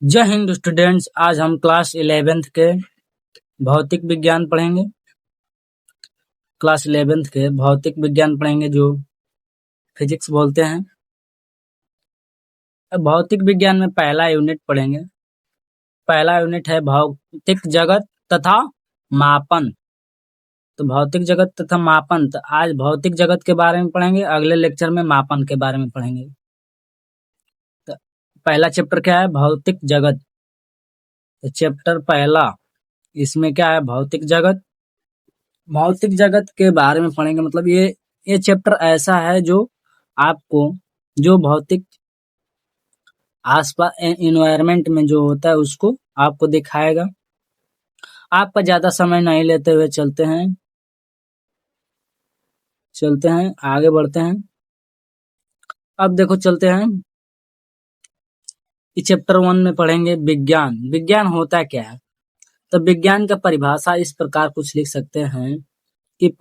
जय हिंद स्टूडेंट्स। आज हम क्लास 11th के भौतिक विज्ञान पढ़ेंगे। क्लास 11th के भौतिक विज्ञान पढ़ेंगे जो फिजिक्स बोलते हैं। अब भौतिक विज्ञान में पहला यूनिट पढ़ेंगे। पहला यूनिट है भौतिक जगत तथा मापन। तो भौतिक जगत तथा मापन, तो आज भौतिक जगत के बारे में पढ़ेंगे, अगले लेक्चर में मापन के बारे में पढ़ेंगे। तो पहला चैप्टर क्या है? भौतिक जगत। तो चैप्टर पहला, इसमें क्या है? भौतिक जगत। भौतिक जगत के बारे में पढ़ेंगे, मतलब ये चैप्टर ऐसा है जो आपको जो भौतिक आसपास एनवायरनमेंट में जो होता है उसको आपको दिखाएगा। आपका ज्यादा समय नहीं लेते हुए चलते हैं आगे बढ़ते हैं। अब देखो चलते हैं, इस चैप्टर 1 में पढ़ेंगे विज्ञान। विज्ञान होता क्या है? तो विज्ञान का परिभाषा इस प्रकार कुछ लिख सकते हैं कि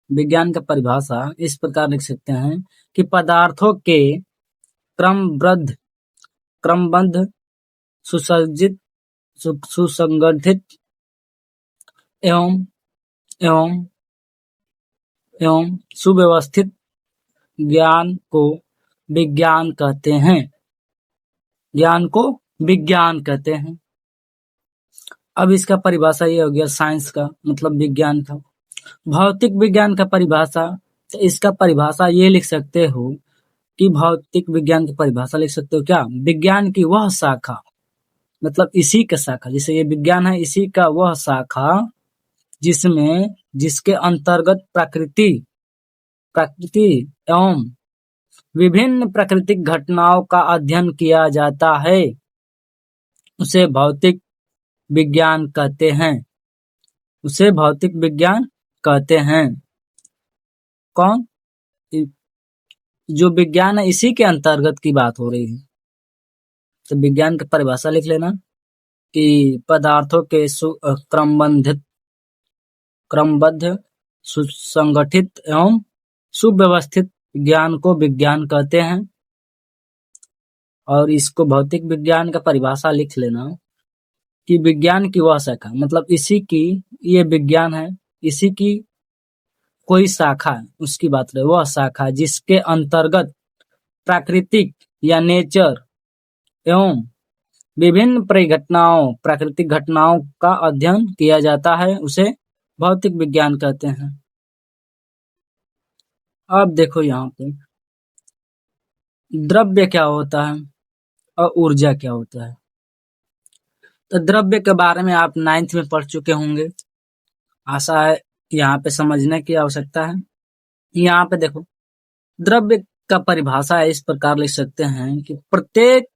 विज्ञान का परिभाषा इस प्रकार लिख सकते हैं कि पदार्थों के क्रमबद्ध, सुसज्जित, सुसंगठित एवं एवं एवं सुव्यवस्थित ज्ञान को विज्ञान कहते हैं। ज्ञान को विज्ञान कहते हैं। अब इसका परिभाषा ये हो गया साइंस का, मतलब विज्ञान का। भौतिक विज्ञान का परिभाषा, तो इसका परिभाषा ये लिख सकते हो कि भौतिक विज्ञान की परिभाषा लिख सकते हो क्या? विज्ञान की वह शाखा, मतलब इसी का शाखा, जैसे ये विज्ञान है इसी का वह शाखा जिसके अंतर्गत प्रकृति एवं विभिन्न प्राकृतिक घटनाओं का अध्ययन किया जाता है, उसे भौतिक विज्ञान कहते हैं। उसे भौतिक विज्ञान कहते हैं। कौन? जो विज्ञान है इसी के अंतर्गत की बात हो रही है। तो विज्ञान की परिभाषा लिख लेना कि पदार्थों के क्रमबद्ध, सुसंगठित एवं सुव्यवस्थित ज्ञान को विज्ञान कहते हैं। और इसको भौतिक विज्ञान का परिभाषा लिख लेना कि विज्ञान की वह शाखा, मतलब इसी की, ये विज्ञान है इसी की कोई शाखा, उसकी बात रहे, वह शाखा जिसके अंतर्गत प्राकृतिक या नेचर एवं विभिन्न प्राकृतिक घटनाओं का अध्ययन किया जाता है, उसे भौतिक विज्ञान कहते हैं। अब देखो यहाँ पे द्रव्य क्या होता है और ऊर्जा क्या होता है। तो द्रव्य के बारे में आप 9th में पढ़ चुके होंगे, आशा है यहाँ पे समझने की आवश्यकता है। यहाँ पे देखो, द्रव्य का परिभाषा इस प्रकार लिख सकते हैं कि प्रत्येक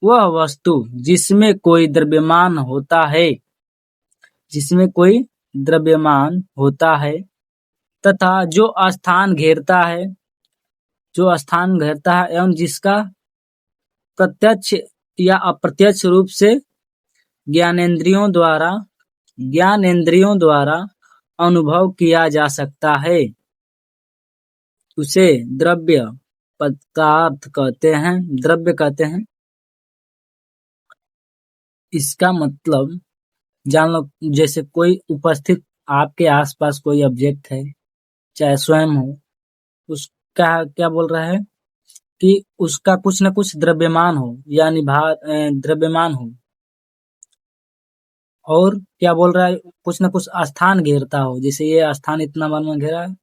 वह वस्तु जिसमें कोई द्रव्यमान होता है तथा जो स्थान घेरता है एवं जिसका प्रत्यक्ष या अप्रत्यक्ष रूप से ज्ञानेंद्रियों द्वारा अनुभव किया जा सकता है, उसे द्रव्य पदार्थ कहते हैं। इसका मतलब जान लो, जैसे कोई उपस्थित आपके आसपास कोई ऑब्जेक्ट है, चाहे स्वयं हो, उसका क्या बोल रहा है कि उसका कुछ न कुछ द्रव्यमान हो, यानी द्रव्यमान हो। और क्या बोल रहा है? कुछ न कुछ स्थान घेरता हो, जैसे ये स्थान इतना मान में घेरा है,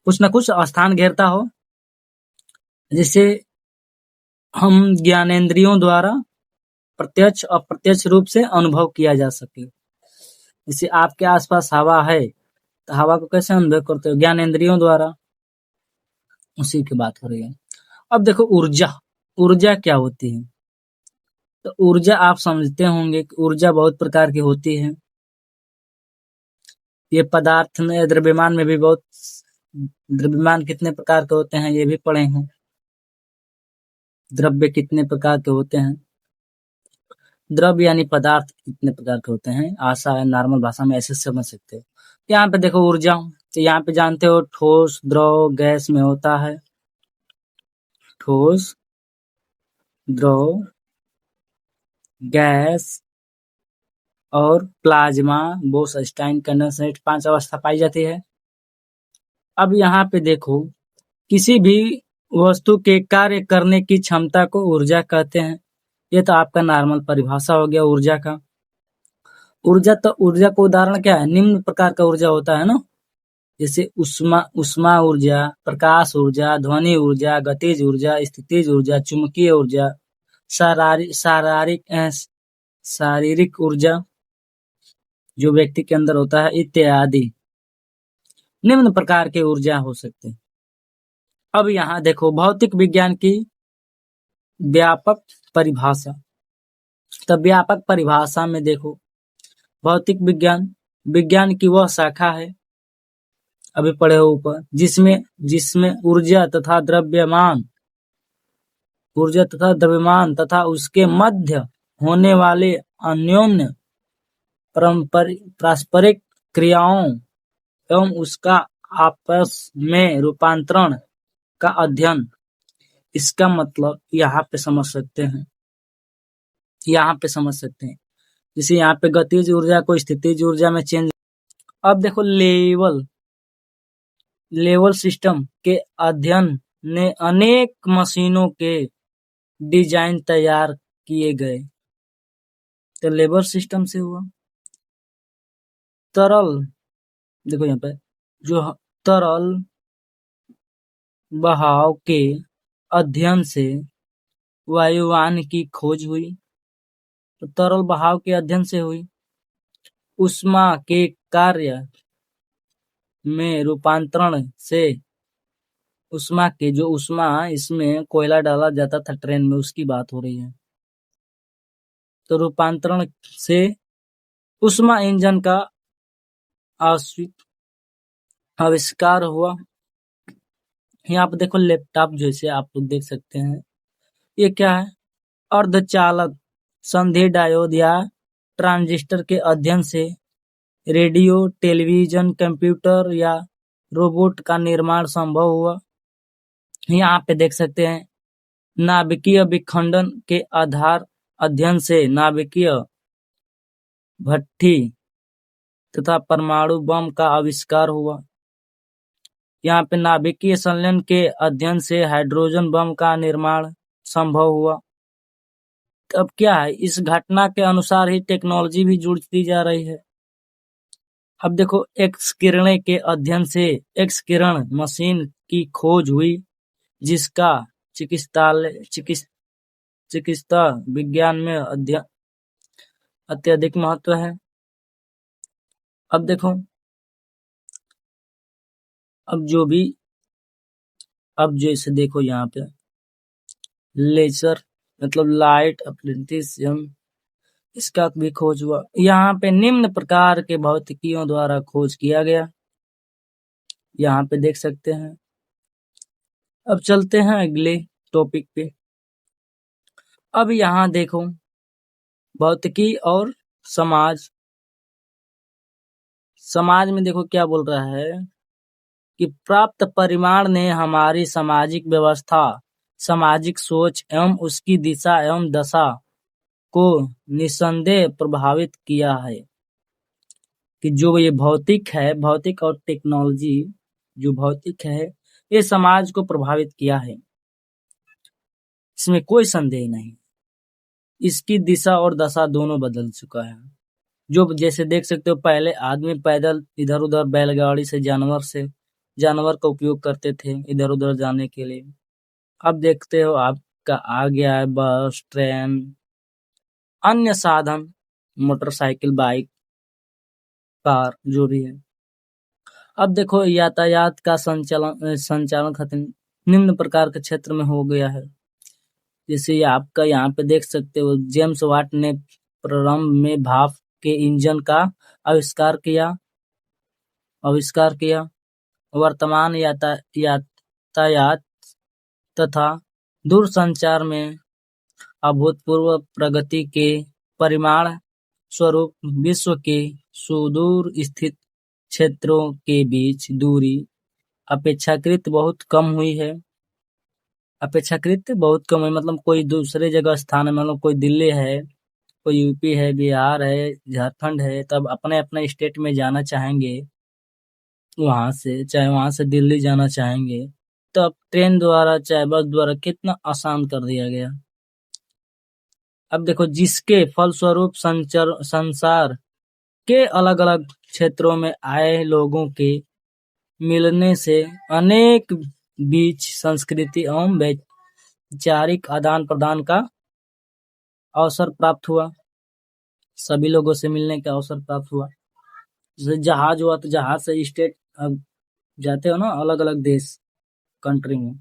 कुछ न कुछ स्थान घेरता हो, जिसे हम ज्ञानेंद्रियों द्वारा प्रत्यक्ष अप्रत्यक्ष रूप से अनुभव किया जा सके। जैसे आपके आसपास हवा है, तो हवा को कैसे अनुभव करते हो? ज्ञानेंद्रियों द्वारा, उसी की बात हो रही है। अब देखो ऊर्जा क्या होती है। तो ऊर्जा आप समझते होंगे कि ऊर्जा बहुत प्रकार की होती है। ये पदार्थ में, द्रव्यमान में भी बहुत, द्रव्यमान कितने प्रकार के होते हैं ये भी पढ़े हैं। द्रव्य कितने प्रकार के होते हैं, द्रव्य यानी पदार्थ कितने प्रकार के होते हैं, आशा है नॉर्मल भाषा में ऐसे समझ सकते हो। यहाँ पे देखो ऊर्जा, तो यहाँ पे जानते हो ठोस, द्रव, गैस में होता है। ठोस, द्रव, गैस और प्लाज्मा, बोस-आइंस्टाइन कंडेंसेट 5 अवस्था पाई जाती है। अब यहाँ पे देखो, किसी भी वस्तु के कार्य करने की क्षमता को ऊर्जा कहते हैं। ये तो आपका नॉर्मल परिभाषा हो गया ऊर्जा का। ऊर्जा का उदाहरण क्या है? निम्न प्रकार का ऊर्जा होता है ना, जैसे उष्मा ऊर्जा, प्रकाश ऊर्जा, ध्वनि ऊर्जा, गतिज ऊर्जा, स्थितिज ऊर्जा, चुंबकीय ऊर्जा, शारीरिक ऊर्जा जो व्यक्ति के अंदर होता है, इत्यादि निम्न प्रकार के ऊर्जा हो सकते हैं। अब यहाँ देखो भौतिक विज्ञान की व्यापक परिभाषा। तो व्यापक परिभाषा में देखो, भौतिक विज्ञान की वह शाखा है, अभी पढ़े हो ऊपर, जिसमें ऊर्जा तथा द्रव्यमान तथा उसके मध्य होने वाले अन्योन्य पारस्परिक क्रियाओं एवं उसका आपस में रूपांतरण का अध्ययन। इसका मतलब यहाँ पे समझ सकते हैं, जैसे यहाँ पे गतिज ऊर्जा को स्थितिज ऊर्जा में चेंज। अब देखो लेवल सिस्टम के अध्ययन ने अनेक मशीनों के डिजाइन तैयार किए गए। तो लेवल सिस्टम से हुआ। तरल, देखो यहाँ पे जो तरल बहाव के अध्ययन से वायुयान की खोज हुई। तो तरल बहाव के अध्ययन से हुई। ऊष्मा के कार्य में रूपांतरण से ऊष्मा इसमें कोयला डाला जाता था ट्रेन में, उसकी बात हो रही है। तो रूपांतरण से ऊष्मा इंजन का आविष्कार हुआ। यहाँ पे देखो लैपटॉप जैसे आप लोग देख सकते हैं, ये क्या है? अर्धचालक संधि डायोड या ट्रांजिस्टर के अध्ययन से रेडियो, टेलीविजन, कंप्यूटर या रोबोट का निर्माण संभव हुआ। यहाँ पे देख सकते हैं नाभिकीय विखंडन के अध्ययन से नाभिकीय भट्ठी तथा परमाणु बम का आविष्कार हुआ। यहाँ पे नाभिकीय संलयन के अध्ययन से हाइड्रोजन बम का निर्माण संभव हुआ। अब क्या है, इस घटना के अनुसार ही टेक्नोलॉजी भी जुड़ती जा रही है। अब देखो एक्स किरण के अध्ययन से एक्स किरण मशीन की खोज हुई, जिसका चिकित्सा विज्ञान में अत्यधिक महत्व है। अब देखो, अब जैसे देखो यहाँ पे लेजर मतलब लाइट एप्लीसियम, इसका भी खोज हुआ। यहाँ पे निम्न प्रकार के भौतिकियों द्वारा खोज किया गया, यहाँ पे देख सकते हैं। अब चलते हैं अगले टॉपिक पे। अब यहाँ देखो भौतिकी और समाज में देखो क्या बोल रहा है कि प्राप्त परिमाण ने हमारी सामाजिक व्यवस्था, सामाजिक सोच एवं उसकी दिशा एवं दशा को निसंदेह प्रभावित किया है। कि जो ये भौतिक और टेक्नोलॉजी जो भौतिक है, ये समाज को प्रभावित किया है, इसमें कोई संदेह नहीं। इसकी दिशा और दशा दोनों बदल चुका है। जो जैसे देख सकते हो, पहले आदमी पैदल इधर उधर बैलगाड़ी से जानवर का उपयोग करते थे इधर उधर जाने के लिए। अब देखते हो आपका आ गया है बस, ट्रेन, अन्य साधन, मोटरसाइकिल, बाइक, कार, जो भी है। अब देखो यातायात का संचालन खत्म निम्न प्रकार के क्षेत्र में हो गया है। जैसे आपका यहाँ पे देख सकते हो, जेम्स वाट ने प्रारंभ में भाप के इंजन का आविष्कार किया। वर्तमान यातायात तथा दूरसंचार में अभूतपूर्व प्रगति के परिणाम स्वरूप विश्व के सुदूर स्थित क्षेत्रों के बीच दूरी अपेक्षाकृत बहुत कम है। मतलब कोई दूसरे जगह स्थान है, मतलब कोई दिल्ली है कोई यूपी है, बिहार है, झारखंड है, तब अपने अपने स्टेट में जाना चाहेंगे, वहां से चाहे वहां से दिल्ली जाना चाहेंगे, तो अब ट्रेन द्वारा चाहे बस द्वारा कितना आसान कर दिया गया। अब देखो, जिसके फलस्वरूप संसार के अलग अलग क्षेत्रों में आए लोगों के मिलने से अनेक बीच संस्कृति एवं वैचारिक आदान प्रदान का अवसर प्राप्त हुआ। सभी लोगों से मिलने का अवसर प्राप्त हुआ। जैसे जहाज हुआ, तो जहाज से स्टेट अब जाते हो ना अलग अलग देश, कंट्री में।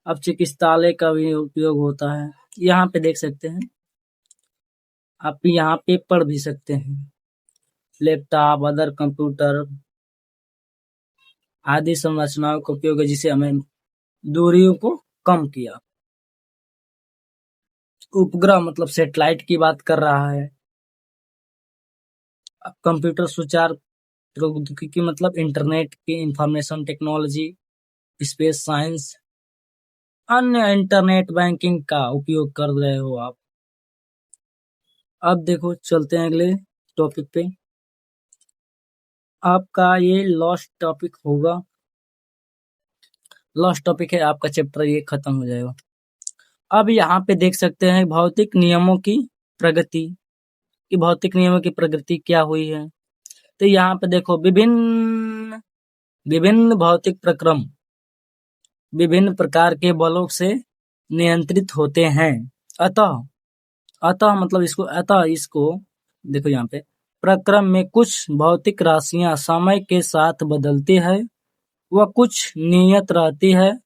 अब चिकित्सालय का भी उपयोग होता है। यहाँ पे देख सकते हैं, आप यहाँ पे पढ़ भी सकते हैं। लैपटॉप, अदर कंप्यूटर आदि संरचनाओं का उपयोग है, जिसे हमें दूरियों को कम किया। उपग्रह मतलब सैटेलाइट की बात कर रहा है। अब कंप्यूटर सुचार प्रौद्योगिकी की मतलब इंटरनेट की, इंफॉर्मेशन टेक्नोलॉजी, स्पेस साइंस, अन्य इंटरनेट बैंकिंग का उपयोग कर रहे हो आप। अब देखो, चलते हैं अगले टॉपिक पे। आपका ये लास्ट टॉपिक होगा, लास्ट टॉपिक है आपका चैप्टर, ये खत्म हो जाएगा। अब यहाँ पे देख सकते हैं भौतिक नियमों की प्रगति, कि भौतिक नियमों की प्रगति क्या हुई है। तो यहाँ पे देखो, विभिन्न विभिन्न भौतिक प्रक्रम विभिन्न प्रकार के बलों से नियंत्रित होते हैं। अतः अतः मतलब इसको देखो, यहाँ पे प्रक्रम में कुछ भौतिक राशियां समय के साथ बदलती है, वह कुछ नियत रहती है।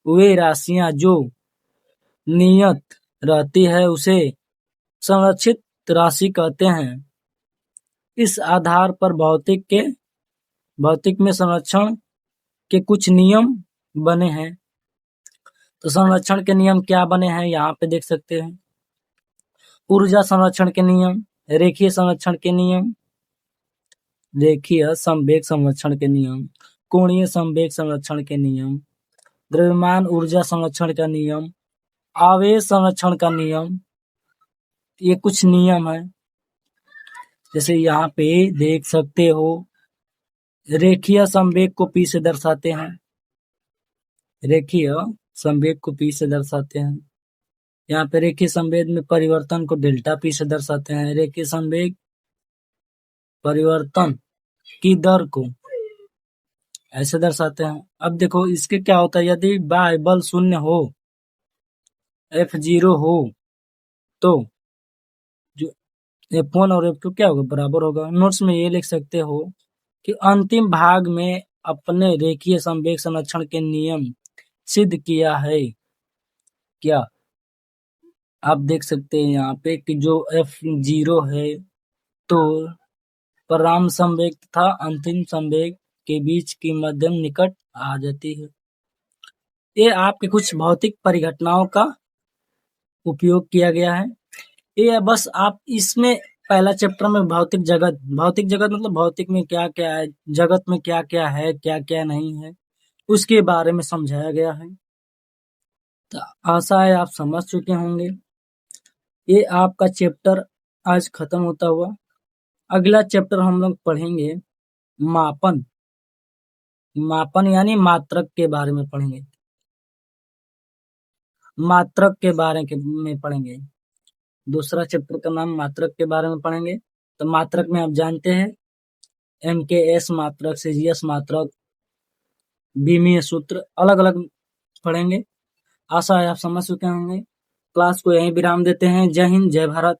वे राशियां जो नियत रहती है उसे संरक्षित राशि कहते हैं। इस आधार पर भौतिक में संरक्षण के कुछ नियम बने हैं। तो संरक्षण के नियम क्या बने हैं, यहाँ पे देख सकते हैं। ऊर्जा संरक्षण के नियम, रेखीय संरक्षण के नियम, रेखीय संवेग संरक्षण के नियम, कोणीय संवेग संरक्षण के नियम, द्रव्यमान ऊर्जा संरक्षण का नियम, आवेश संरक्षण का नियम, ये कुछ नियम है। जैसे यहाँ पे देख सकते हो, रेखीय संवेग को P से दर्शाते हैं, रेखीय संवेग को P से दर्शाते हैं। यहाँ पे रेखीय संवेग में परिवर्तन को डेल्टा P से दर्शाते हैं। रेखीय संवेग परिवर्तन की दर को ऐसे दर्शाते हैं। अब देखो, इसके क्या होता है, यदि बाह्य बल शून्य हो, F0 हो, तो जो F1 और F2 क्या होगा, बराबर होगा। नोट्स में ये लिख सकते हो कि अंतिम भाग में अपने रेखीय संवेग संरक्षण के नियम सिद्ध किया है। क्या आप देख सकते हैं यहाँ पे कि जो F0 है, तो प्रारंभ संवेग तथा अंतिम संवेग के बीच की मध्यम निकट आ जाती है। ये आपके कुछ भौतिक परिघटनाओं का उपयोग किया गया है। ये बस आप इसमें पहला चैप्टर में भौतिक जगत मतलब भौतिक में क्या क्या है, जगत में क्या क्या है, क्या क्या नहीं है, उसके बारे में समझाया गया है। तो आशा है आप समझ चुके होंगे। ये आपका चैप्टर आज खत्म होता हुआ। अगला चैप्टर हम लोग पढ़ेंगे मापन यानी मात्रक के बारे में पढ़ेंगे। मात्रक के बारे में पढ़ेंगे। दूसरा चैप्टर का नाम मात्रक के बारे में पढ़ेंगे। तो मात्रक में आप जानते हैं MKS मात्रक, CGS मात्रक, बीमीय सूत्र, अलग अलग पढ़ेंगे। आशा है आप समझ चुके होंगे। क्लास को यहीं विराम देते हैं। जय हिंद, जय भारत।